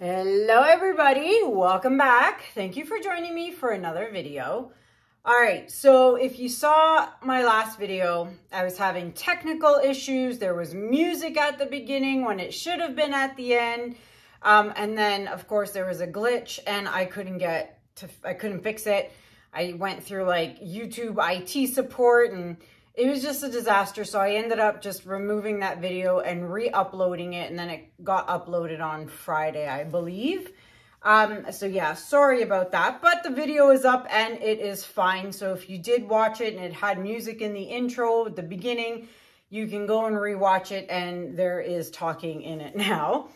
Hello everybody, welcome back. Thank you for joining me for another video. All right, so if you saw my last video, I was having technical issues. There was music at the beginning when it should have been at the end. And then of course there was a glitch and I couldn't fix it. I went through like YouTube IT support and it was just a disaster. So I ended up just removing that video and re-uploading it. And then it got uploaded on Friday, I believe. So yeah, sorry about that, but the video is up and it is fine. So if you did watch it and it had music in the intro at the beginning, you can go and rewatch it and there is talking in it now.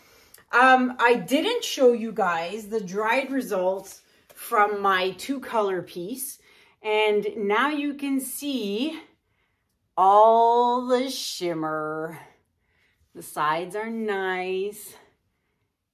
I didn't show you guys the dried results from my 2-color piece. And now you can see all the shimmer. The sides are nice.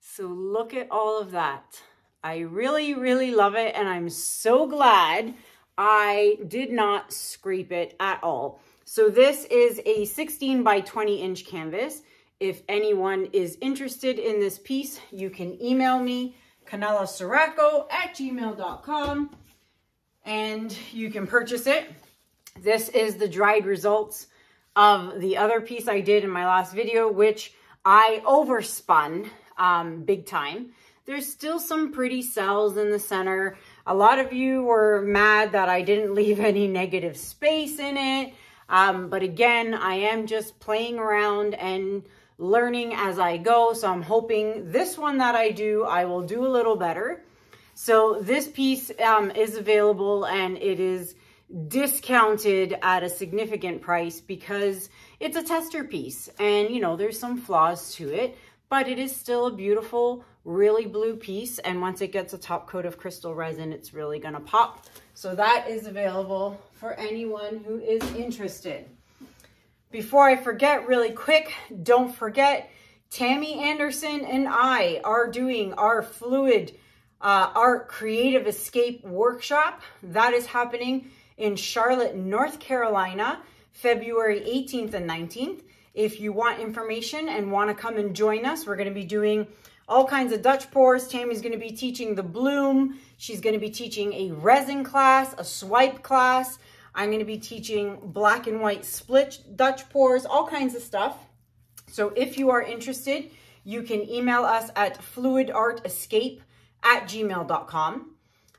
So look at all of that. I really, really love it. And I'm so glad I did not scrape it at all. So this is a 16 by 20 inch canvas. If anyone is interested in this piece, you can email me, canellaCiraco@gmail.com, and you can purchase it. This is the dried results of the other piece I did in my last video, which I overspun big time. There's still some pretty cells in the center. A lot of you were mad that I didn't leave any negative space in it. But again, I am just playing around and learning as I go. So I'm hoping this one that I will do a little better. So this piece is available and it is discounted at a significant price because it's a tester piece and you know there's some flaws to it, but it is still a beautiful, really blue piece, and once it gets a top coat of crystal resin, it's really gonna pop. So that is available for anyone who is interested. Before I forget, really quick, don't forget, Tammy Anderson and I are doing our Fluid Art Creative Escape workshop. That is happening in Charlotte, North Carolina, February 18th and 19th. If you want information and want to come and join us, we're going to be doing all kinds of Dutch pours. Tammy's going to be teaching the bloom. She's going to be teaching a resin class, a swipe class. I'm going to be teaching black and white split Dutch pours, all kinds of stuff. So if you are interested, you can email us at fluidartescape@gmail.com.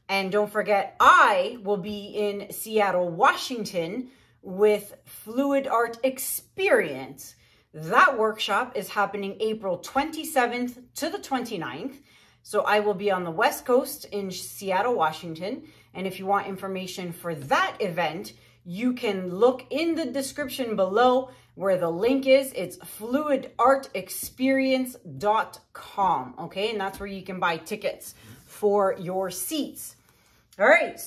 And don't forget, I will be in Seattle, Washington with Fluid Art Experience. That workshop is happening April 27th to the 29th. So I will be on the West Coast in Seattle, Washington. And if you want information for that event, you can look in the description below where the link is. It's fluidartexperience.com. Okay, and that's where you can buy tickets for your seats. All right,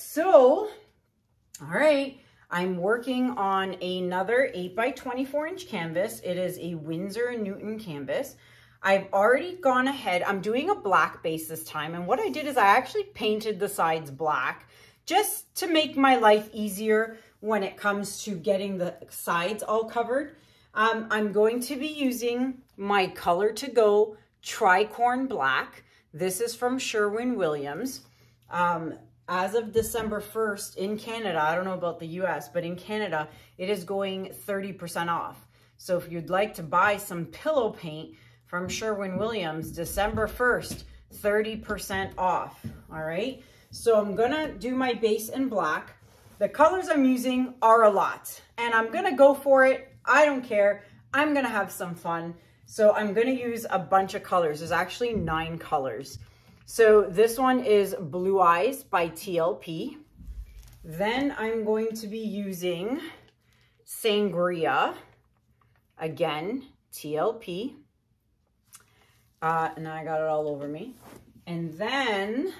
I'm working on another 8 by 24 inch canvas. It is a Winsor & Newton canvas. I've already gone ahead. I'm doing a black base this time. And what I did is I actually painted the sides black just to make my life easier when it comes to getting the sides all covered. I'm going to be using my Color to Go Tricorn Black. This is from Sherwin-Williams. As of December 1st in Canada, I don't know about the US, but in Canada, it is going 30% off. So if you'd like to buy some pillow paint from Sherwin-Williams, December 1st, 30% off, all right? So I'm gonna do my base in black. The colors I'm using are a lot, and I'm gonna go for it. I don't care, I'm gonna have some fun. So I'm gonna use a bunch of colors. There's actually 9 colors. So this one is Blue Eyes by TLP. Then I'm going to be using Sangria, again, TLP. And I got it all over me. And then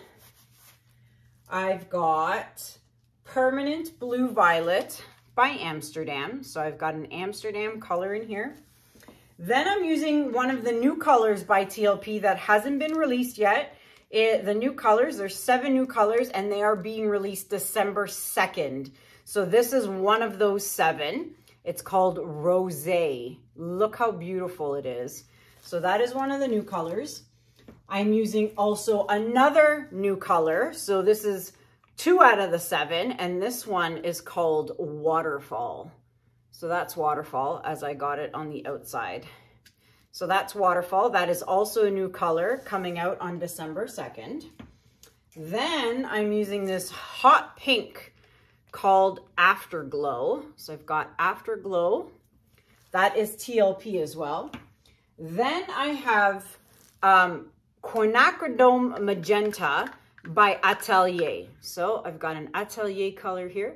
I've got Permanent Blue Violet by Amsterdam. So I've got an Amsterdam color in here. Then I'm using one of the new colors by TLP that hasn't been released yet. The new colors, there's 7 new colors and they are being released December 2nd. So this is one of those 7. It's called Rosé. Look how beautiful it is. So that is one of the new colors. I'm using also another new color. So this is 2 out of the 7, and this one is called Waterfall. So that's Waterfall, as I got it on the outside. So that's Waterfall. That is also a new color coming out on December 2nd. Then I'm using this hot pink called Afterglow. So I've got Afterglow. That is TLP as well. Then I have Quinacridone Magenta by Atelier. So I've got an Atelier color here.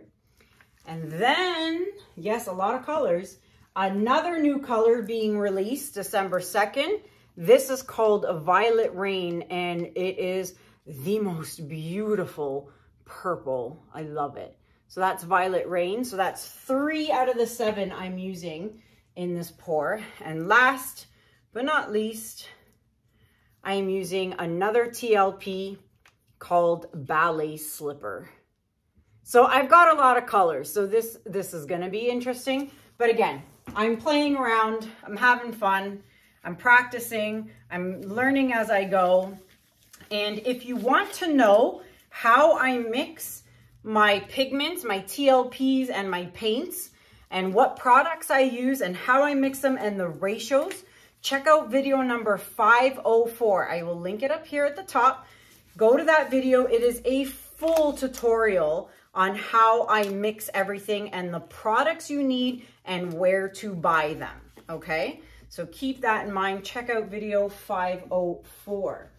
And then, yes, a lot of colors. Another new color being released December 2nd. This is called Violet Rain, and it is the most beautiful purple. I love it. So that's Violet Rain. So that's 3 out of the 7 I'm using in this pour. And last but not least, I'm using another TLP called Ballet Slipper. So I've got a lot of colors. So this is going to be interesting. But again, I'm playing around. I'm having fun. I'm practicing. I'm learning as I go. And if you want to know how I mix my pigments, my TLPs, and my paints, and what products I use and how I mix them and the ratios, check out video number 504. I will link it up here at the top. Go to that video. It is a full tutorial on how I mix everything and the products you need and where to buy them, okay? So keep that in mind. Check out video 504.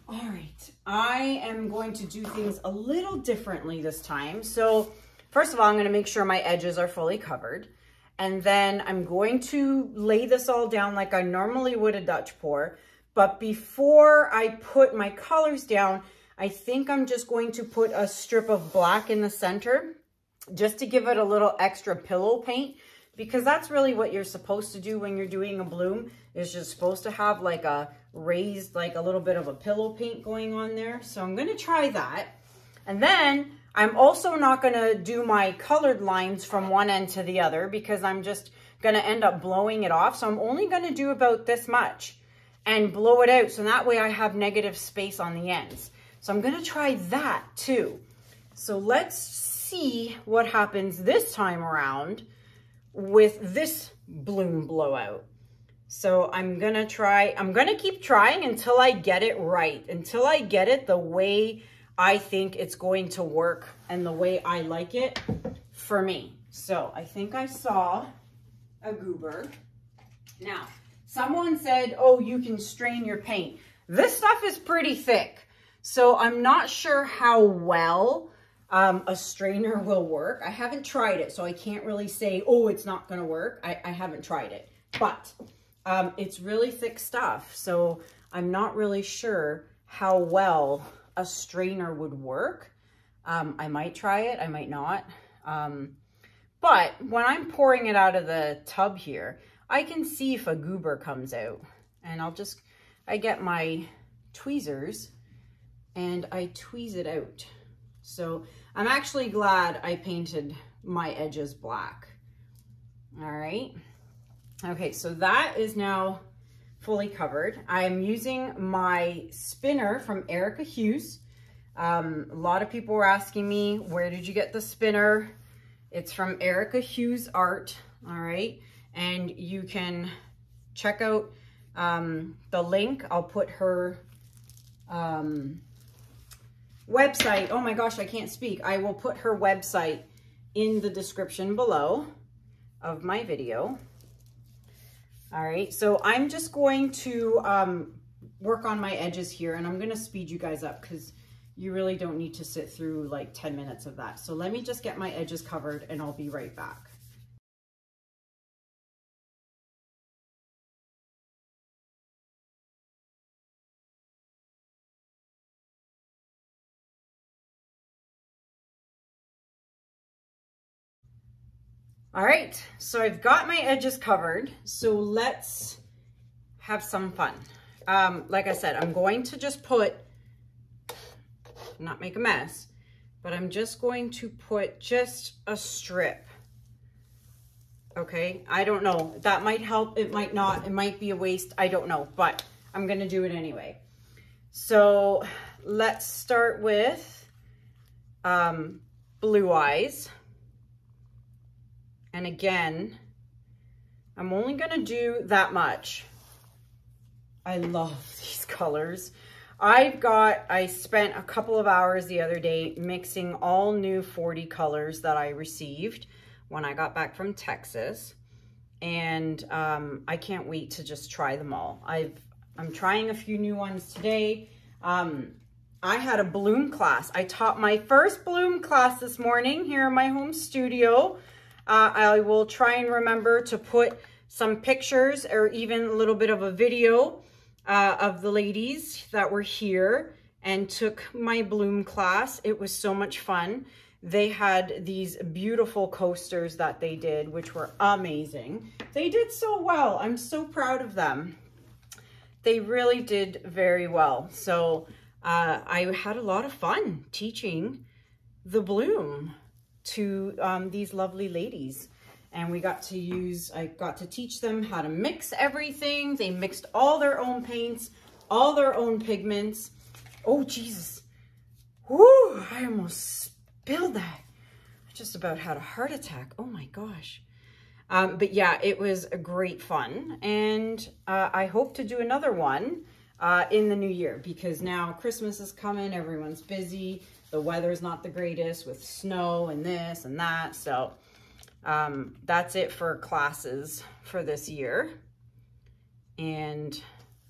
All right, I am going to do things a little differently this time. So first of all, I'm going to make sure my edges are fully covered. And then I'm going to lay this all down like I normally would a Dutch pour. But before I put my colors down, I think I'm just going to put a strip of black in the center just to give it a little extra pillow paint, because that's really what you're supposed to do when you're doing a bloom, is you're supposed to have like a raised, like a little bit of a pillow paint going on there. So I'm going to try that. And then I'm also not going to do my colored lines from one end to the other, because I'm just going to end up blowing it off. So I'm only going to do about this much and blow it out. So that way I have negative space on the ends. So I'm going to try that too. So let's see what happens this time around with this bloom blowout. So I'm going to keep trying until I get it right, until I get it the way I think it's going to work and the way I like it for me. So I think I saw a goober. Now, someone said, oh, you can strain your paint. This stuff is pretty thick. So I'm not sure how well a strainer will work. I haven't tried it, so I can't really say, oh, it's not going to work. I haven't tried it, but it's really thick stuff. So I'm not really sure how well a strainer would work. I might try it, I might not. But when I'm pouring it out of the tub here, I can see if a goober comes out, and I get my tweezers and I tweeze it out. So I'm actually glad I painted my edges black. All right. Okay, so that is now fully covered. I'm using my spinner from HUGHES. A lot of people were asking me, where did you get the spinner? It's from HUGHES Art, all right? And you can check out the link. I'll put her website. Oh my gosh, I can't speak. I will put her website in the description below of my video. All right, so I'm just going to work on my edges here, and I'm going to speed you guys up because you really don't need to sit through like 10 minutes of that. So let me just get my edges covered and I'll be right back. All right, so I've got my edges covered, so let's have some fun. Like I said, I'm going to just not make a mess, but I'm just going to put just a strip. Okay, I don't know. That might help, it might not, it might be a waste, I don't know, but I'm gonna do it anyway. So let's start with Blue Eyes. And again, I'm only gonna do that much. I love these colors. I spent a couple of hours the other day mixing all new 40 colors that I received when I got back from Texas. And I can't wait to just try them all. I'm trying a few new ones today. I had a bloom class. I taught my first bloom class this morning here in my home studio. I will try and remember to put some pictures or even a little bit of a video of the ladies that were here and took my bloom class. It was so much fun. They had these beautiful coasters that they did, which were amazing. They did so well. I'm so proud of them. They really did very well. So I had a lot of fun teaching the bloom to these lovely ladies. And I got to teach them how to mix everything. They mixed all their own paints, all their own pigments. Oh, Jesus. Whoo, I almost spilled that. I just about had a heart attack. Oh my gosh. But yeah, it was a great fun. And I hope to do another one in the new year, because now Christmas is coming. Everyone's busy. The weather's not the greatest with snow and this and that. So that's it for classes for this year. And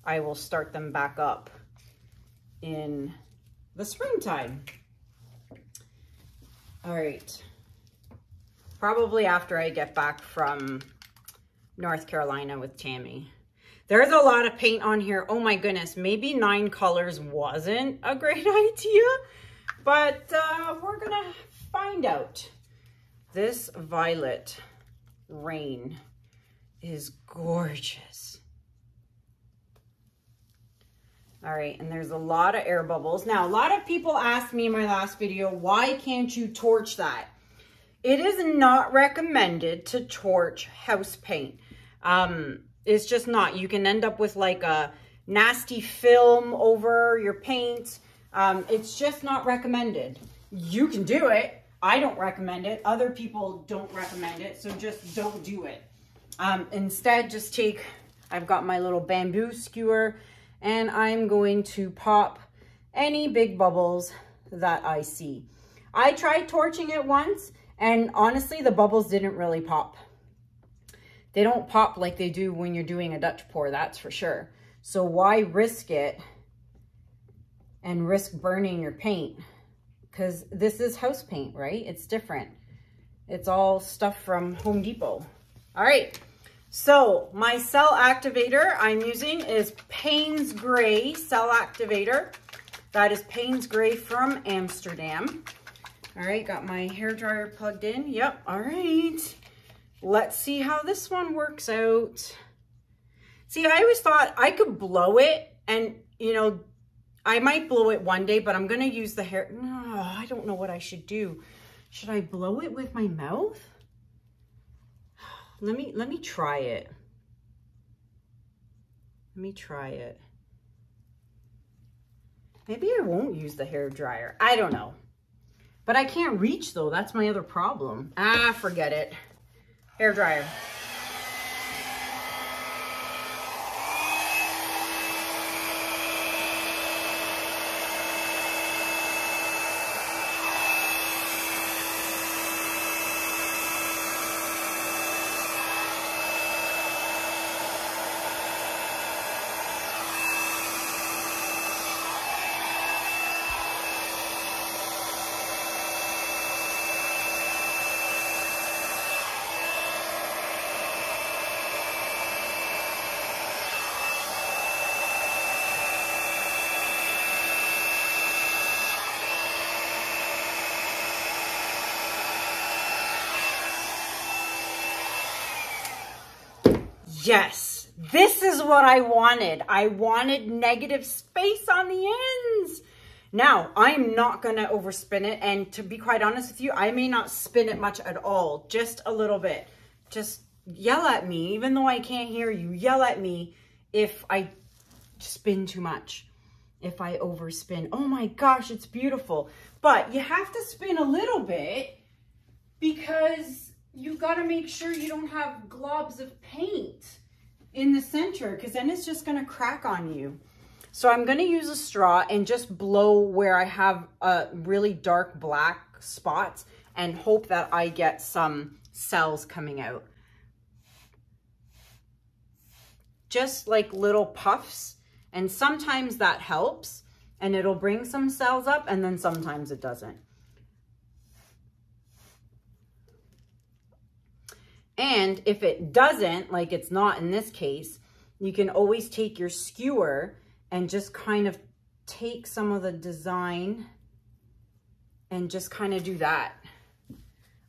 I will start them back up in the springtime. All right. Probably after I get back from North Carolina with Tammy. There's a lot of paint on here. Oh my goodness. Maybe 9 colors wasn't a great idea, but we're gonna find out. This Violet Rain is gorgeous. All right, and there's a lot of air bubbles. Now, a lot of people asked me in my last video, why can't you torch that? It is not recommended to torch house paint. It's just not. You can end up with like a nasty film over your paint. It's just not recommended. You can do it. I don't recommend it. Other people don't recommend it. So just don't do it. Instead, just I've got my little bamboo skewer, and I'm going to pop any big bubbles that I see. I tried torching it once, and honestly, the bubbles didn't really pop. They don't pop like they do when you're doing a Dutch pour, that's for sure. So why risk it and risk burning your paint? Because this is house paint, right? It's different. It's all stuff from Home Depot. All right, so my cell activator I'm using is Payne's Gray Cell Activator. That is Payne's Gray from Amsterdam. All right, got my hairdryer plugged in. Yep, all right. Let's see how this one works out. See, I always thought I could blow it, and, you know, I might blow it one day, but I'm going to use the hair. No, I don't know what I should do. Should I blow it with my mouth? Let me try it. Let me try it. Maybe I won't use the hair dryer. I don't know. But I can't reach though. That's my other problem. Ah, forget it. Hair dryer. Yes, this is what I wanted. I wanted negative space on the ends. Now, I'm not going to overspin it. And to be quite honest with you, I may not spin it much at all. Just a little bit. Just yell at me. Even though I can't hear you, yell at me if I spin too much. If I overspin, oh my gosh, it's beautiful. But you have to spin a little bit because you got to make sure you don't have globs of paint in the center, because then it's just going to crack on you. So I'm going to use a straw and just blow where I have really dark black spots and hope that I get some cells coming out. Just like little puffs, and sometimes that helps and it'll bring some cells up, and then sometimes it doesn't. And if it doesn't, like it's not in this case, you can always take your skewer and just kind of take some of the design and just kind of do that.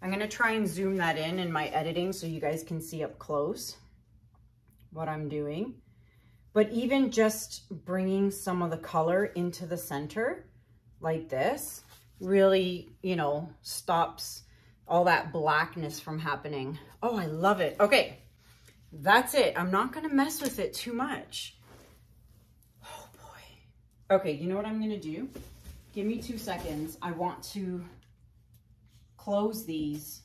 I'm going to try and zoom that in my editing so you guys can see up close what I'm doing. But even just bringing some of the color into the center like this really, you know, stops all that blackness from happening. Oh, I love it. Okay, that's it. I'm not going to mess with it too much. Oh boy. Okay, you know what I'm going to do? Give me 2 seconds. I want to close these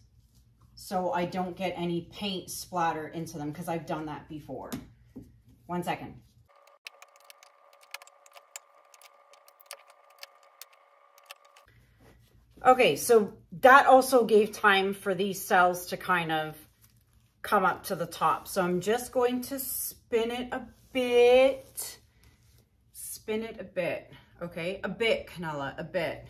so I don't get any paint splatter into them, because I've done that before. 1 second. Okay, so that also gave time for these cells to kind of come up to the top. So I'm just going to spin it a bit. Spin it a bit, okay? A bit, Kanella, a bit.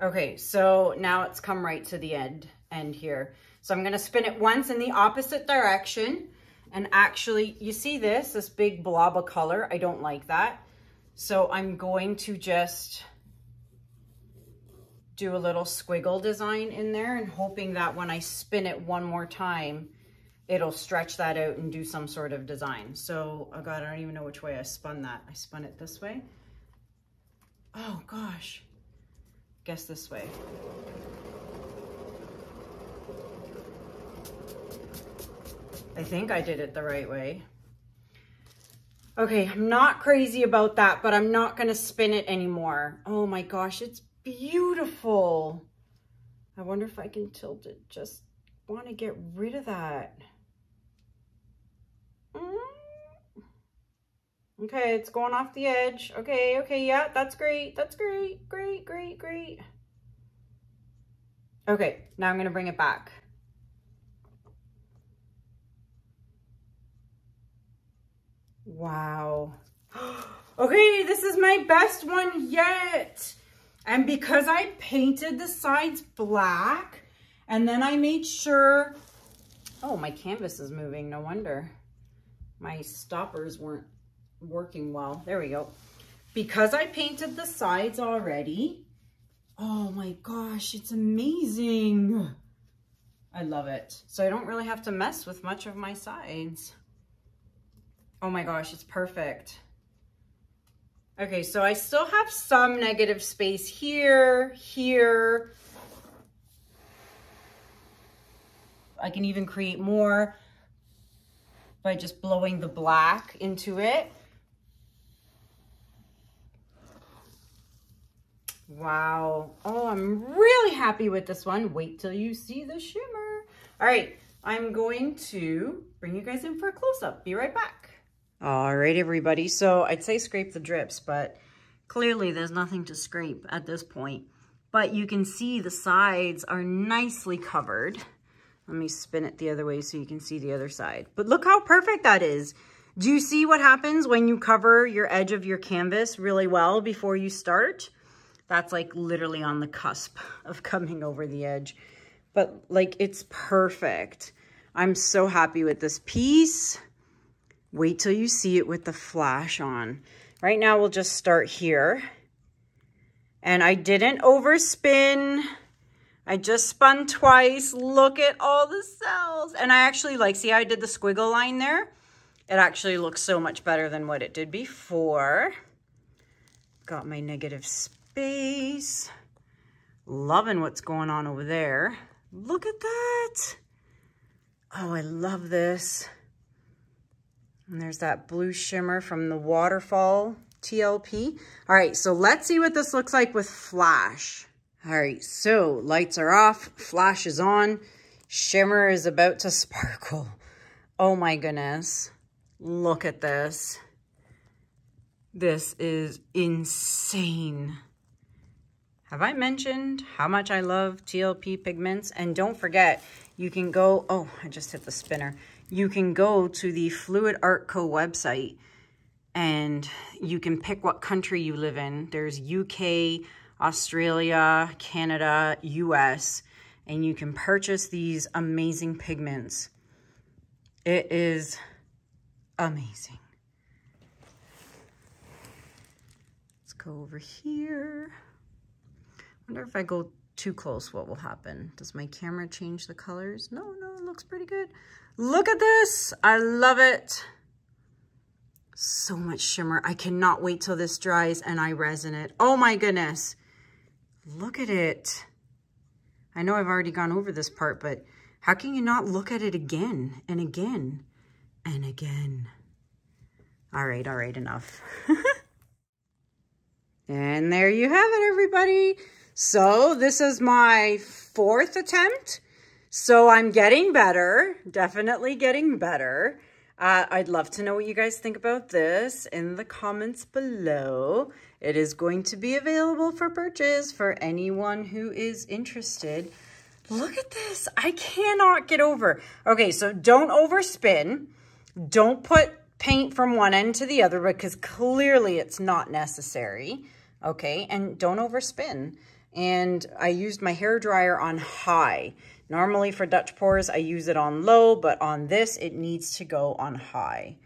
Okay, so now it's come right to the end here. So I'm gonna spin it once in the opposite direction. And actually, you see this big blob of color? I don't like that. So I'm going to just do a little squiggle design in there, and hoping that when I spin it one more time, it'll stretch that out and do some sort of design. So, oh God, I don't even know which way I spun that. I spun it this way. Oh gosh. Guess this way. I think I did it the right way. Okay, I'm not crazy about that, but I'm not gonna spin it anymore. Oh my gosh, it's beautiful. I wonder if I can tilt it. Just want to get rid of that. Okay, it's going off the edge. Okay, yeah, that's great. That's great, great. Okay, now I'm gonna bring it back. Wow. Okay, this is my best one yet. And because I painted the sides black, and then I made sure, oh, my canvas is moving, no wonder. My stoppers weren't working well. There we go. Because I painted the sides already, oh my gosh, it's amazing. I love it. So I don't really have to mess with much of my sides. Oh my gosh, it's perfect. Okay, so I still have some negative space here. I can even create more by just blowing the black into it. Wow. Oh, I'm really happy with this one. Wait till you see the shimmer. All right, I'm going to bring you guys in for a close-up. Be right back. All right, everybody. So I'd say scrape the drips, but clearly there's nothing to scrape at this point. But you can see the sides are nicely covered. Let me spin it the other way so you can see the other side. But look how perfect that is. Do you see what happens when you cover your edge of your canvas really well before you start? That's like literally on the cusp of coming over the edge. But like, it's perfect. I'm so happy with this piece. Wait till you see it with the flash on. Right now, we'll just start here. And I didn't overspin. I just spun twice. Look at all the cells. And I actually like, see how I did the squiggle line there? It actually looks so much better than what it did before. Got my negative space. Loving what's going on over there. Look at that. Oh, I love this. And there's that blue shimmer from the Waterfall TLP. All right, so let's see what this looks like with flash. All right, so lights are off, flash is on, shimmer is about to sparkle. Oh my goodness, look at this. This is insane. Have I mentioned how much I love TLP pigments? And don't forget, you can go, oh, I just hit the spinner. You can go to the Fluid Art Co website and you can pick what country you live in. There's UK, Australia, Canada, US, and you can purchase these amazing pigments. It is amazing. Let's go over here. Wonder if I go too close, what will happen? Does my camera change the colors? No, it looks pretty good. Look at this. I love it. So much shimmer. I cannot wait till this dries and I resin it. Oh my goodness. Look at it. I know I've already gone over this part, but how can you not look at it again and again and again? All right, enough. And there you have it, everybody. So this is my 4th attempt. So I'm getting better, definitely getting better. I'd love to know what you guys think about this in the comments below. It is going to be available for purchase for anyone who is interested. Look at this. I cannot get over. Okay, so don't overspin. Don't put paint from one end to the other because clearly it's not necessary. Okay, and don't overspin. And I used my hairdryer on high. Normally for Dutch pours, I use it on low, but on this, it needs to go on high.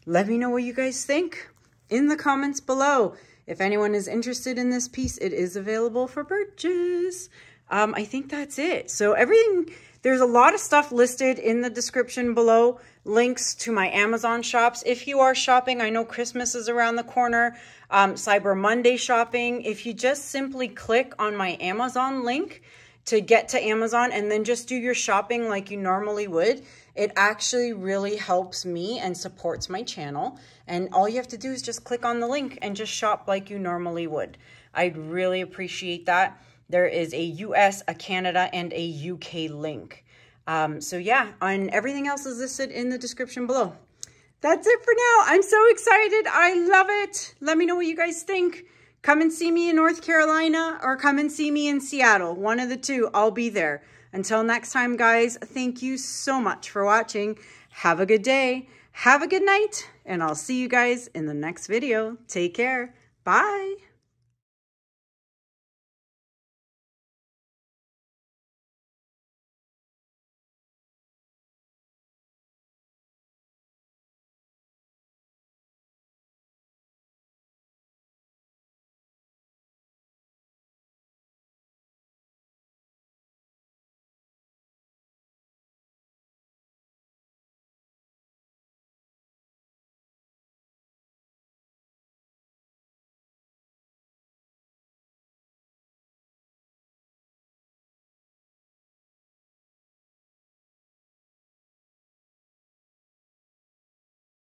Let me know what you guys think in the comments below. If anyone is interested in this piece, it is available for purchase. I think that's it. So everything, there's a lot of stuff listed in the description below. Links to my Amazon shops. If you are shopping, I know Christmas is around the corner. Cyber Monday shopping. If you just simply click on my Amazon link to get to Amazon and then just do your shopping like you normally would, it actually really helps me and supports my channel. And all you have to do is just click on the link and just shop like you normally would. I'd really appreciate that. There is a US, a Canada, and a UK link. So yeah, and everything else is listed in the description below. That's it for now. I'm so excited. I love it. Let me know what you guys think. Come and see me in North Carolina or come and see me in Seattle. One of the two. I'll be there. Until next time, guys, thank you so much for watching. Have a good day. Have a good night. And I'll see you guys in the next video. Take care. Bye.